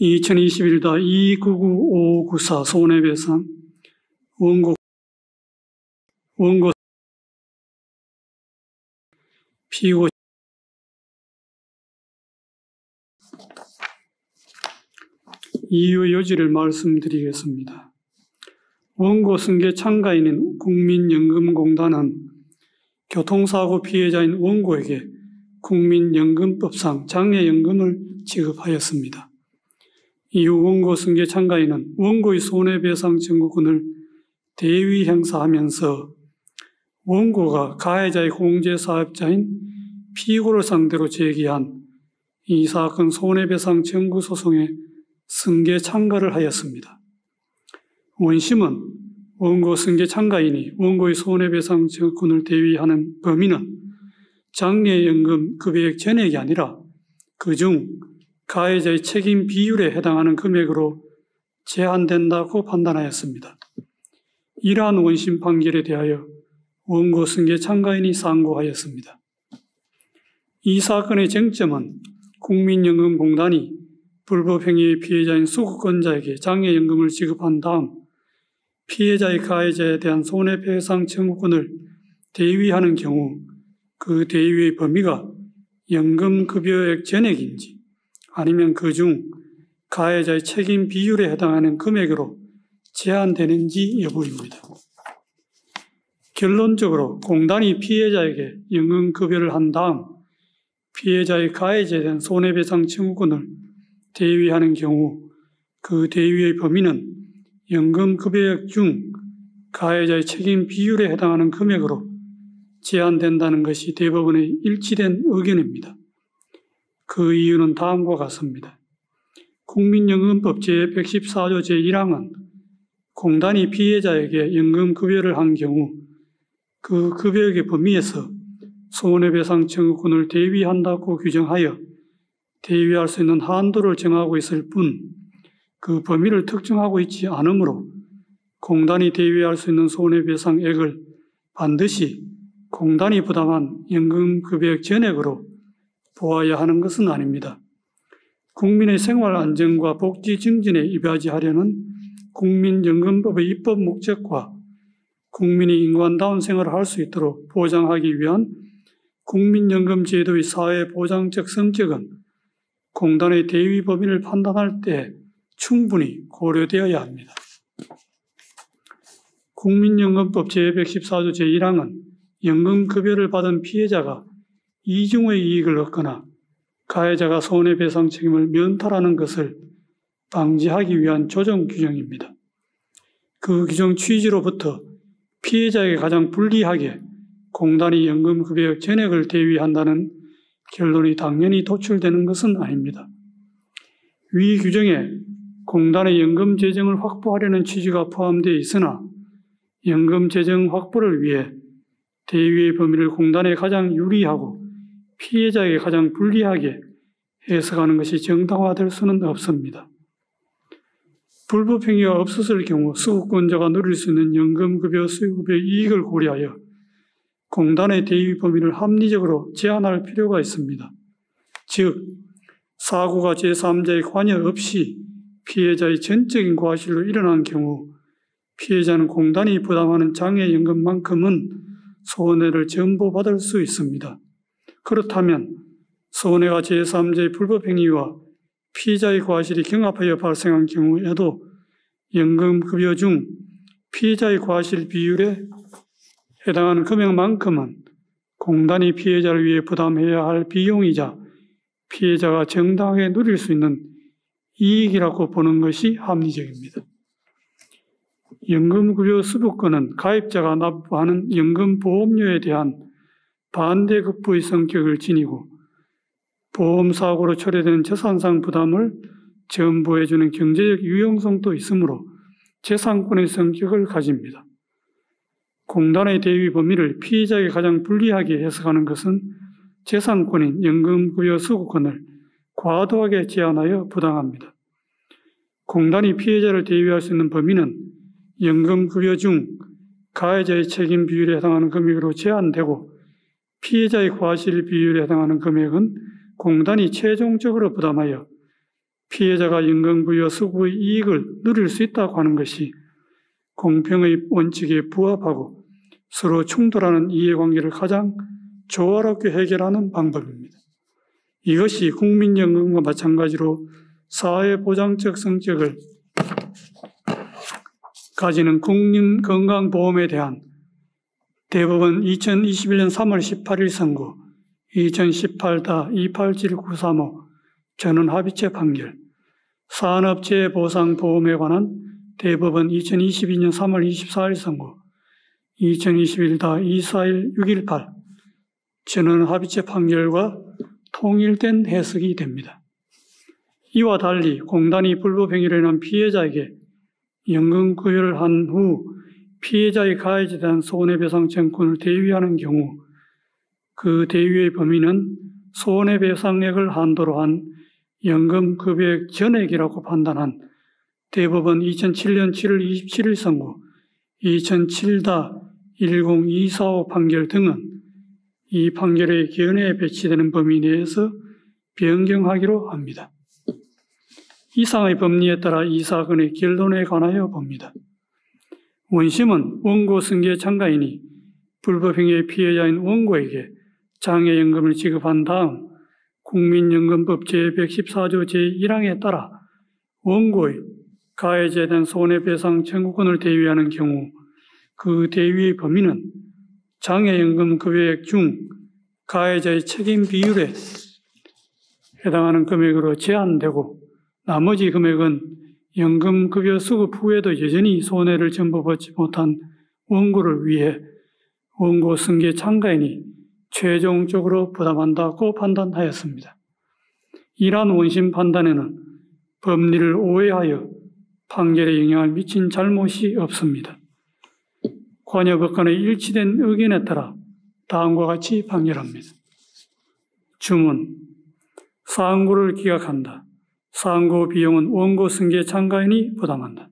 2021-299-594 손해배상 원고 피고 이유 요지를 말씀드리겠습니다. 원고 승계 참가인인 국민연금공단은 교통사고 피해자인 원고에게 국민연금법상 장애연금을 지급하였습니다. 이후 원고 승계 참가인은 원고의 손해배상 청구권을 대위 행사하면서 원고가 가해자의 공제사업자인 피고를 상대로 제기한 이 사건 손해배상 청구 소송에 승계 참가를 하였습니다. 원심은 원고 승계 참가인이 원고의 손해배상 청구권을 대위하는 범위는 장애연금 급여액 전액이 아니라 그중 가해자의 책임 비율에 해당하는 금액으로 제한된다고 판단하였습니다. 이러한 원심 판결에 대하여 원고 승계 참가인이 상고하였습니다. 이 사건의 쟁점은 국민연금공단이 불법행위의 피해자인 수급권자에게 장애연금을 지급한 다음 피해자의 가해자에 대한 손해배상 청구권을 대위하는 경우 그 대위의 범위가 연금급여액 전액인지 아니면 그중 가해자의 책임 비율에 해당하는 금액으로 제한되는지 여부입니다. 결론적으로 공단이 피해자에게 연금급여를 한 다음 피해자의 가해자에 대한 손해배상 청구권을 대위하는 경우 그 대위의 범위는 연금급여액 중 가해자의 책임 비율에 해당하는 금액으로 제한된다는 것이 대법원의 일치된 의견입니다. 그 이유는 다음과 같습니다. 국민연금법 제114조 제1항은 공단이 피해자에게 연금급여를 한 경우 그 급여액의 범위에서 손해배상 청구권을 대위한다고 규정하여 대위할 수 있는 한도를 정하고 있을 뿐 그 범위를 특정하고 있지 않으므로 공단이 대위할 수 있는 손해배상액을 반드시 공단이 부담한 연금급여액 전액으로 보아야 하는 것은 아닙니다. 국민의 생활 안정과 복지 증진에 이바지하려는 국민연금법의 입법 목적과 국민이 인간다운 생활을 할 수 있도록 보장하기 위한 국민연금 제도의 사회보장적 성격은 공단의 대위 범위를 판단할 때 충분히 고려되어야 합니다. 국민연금법 제114조 제1항은 연금급여를 받은 피해자가 이중의 이익을 얻거나 가해자가 손해배상 책임을 면탈하는 것을 방지하기 위한 조정 규정입니다. 그 규정 취지로부터 피해자에게 가장 불리하게 공단이 연금급여액 전액을 대위한다는 결론이 당연히 도출되는 것은 아닙니다. 위 규정에 공단의 연금 재정을 확보하려는 취지가 포함되어 있으나 연금 재정 확보를 위해 대위의 범위를 공단에 가장 유리하고 피해자에게 가장 불리하게 해석하는 것이 정당화될 수는 없습니다. 불법행위가 없었을 경우 수급권자가 누릴 수 있는 연금급여 수급의 이익을 고려하여 공단의 대위 범위를 합리적으로 제한할 필요가 있습니다. 즉, 사고가 제3자의 관여 없이 피해자의 전적인 과실로 일어난 경우 피해자는 공단이 부담하는 장애연금만큼은 손해를 전보받을 수 있습니다. 그렇다면 손해가 제3자의 불법행위와 피해자의 과실이 경합하여 발생한 경우에도 연금급여 중 피해자의 과실 비율에 해당하는 금액만큼은 공단이 피해자를 위해 부담해야 할 비용이자 피해자가 정당하게 누릴 수 있는 이익이라고 보는 것이 합리적입니다. 연금급여 수부권은 가입자가 납부하는 연금보험료에 대한 반대급부의 성격을 지니고 보험사고로 초래되는 재산상 부담을 전부해주는 경제적 유용성도 있으므로 재산권의 성격을 가집니다. 공단의 대위 범위를 피해자에게 가장 불리하게 해석하는 것은 재산권인 연금급여 수급권을 과도하게 제한하여 부당합니다. 공단이 피해자를 대위할 수 있는 범위는 연금급여 중 가해자의 책임 비율에 해당하는 금액으로 제한되고 피해자의 과실 비율에 해당하는 금액은 공단이 최종적으로 부담하여 피해자가 연금부여 수구의 이익을 누릴 수 있다고 하는 것이 공평의 원칙에 부합하고 서로 충돌하는 이해관계를 가장 조화롭게 해결하는 방법입니다. 이것이 국민연금과 마찬가지로 사회보장적 성격을 가지는 국민건강보험에 대한 대법원 2021년 3월 18일 선고 2018-287935 전원합의체 판결, 산업재해보상보험에 관한 대법원 2022년 3월 24일 선고 2021-241618 전원합의체 판결과 통일된 해석이 됩니다. 이와 달리 공단이 불법행위로 인한 피해자에게 연금구여를 한 후 피해자의 가해자에 대한 손해배상 청구를 대위하는 경우 그 대위의 범위는 손해배상액을 한도로 한 연금급여액 전액이라고 판단한 대법원 2007년 7월 27일 선고 2007-10245 판결 등은 이 판결의 견해에 배치되는 범위 내에서 변경하기로 합니다. 이상의 법리에 따라 이 사건의 결론에 관하여 봅니다. 원심은 원고 승계 참가인이 불법행위의 피해자인 원고에게 장애연금을 지급한 다음 국민연금법 제114조 제1항에 따라 원고의 가해자에 대한 손해배상 청구권을 대위하는 경우 그 대위의 범위는 장애연금 급여액 중 가해자의 책임 비율에 해당하는 금액으로 제한되고 나머지 금액은 연금급여 수급 후에도 여전히 손해를 전부받지 못한 원고를 위해 원고 승계 참가인이 최종적으로 부담한다고 판단하였습니다. 이러한 원심 판단에는 법리를 오해하여 판결에 영향을 미친 잘못이 없습니다. 관여법관의 일치된 의견에 따라 다음과 같이 판결합니다. 주문, 상고를 기각한다. 상고 비용은 원고 승계 참가인이 부담한다.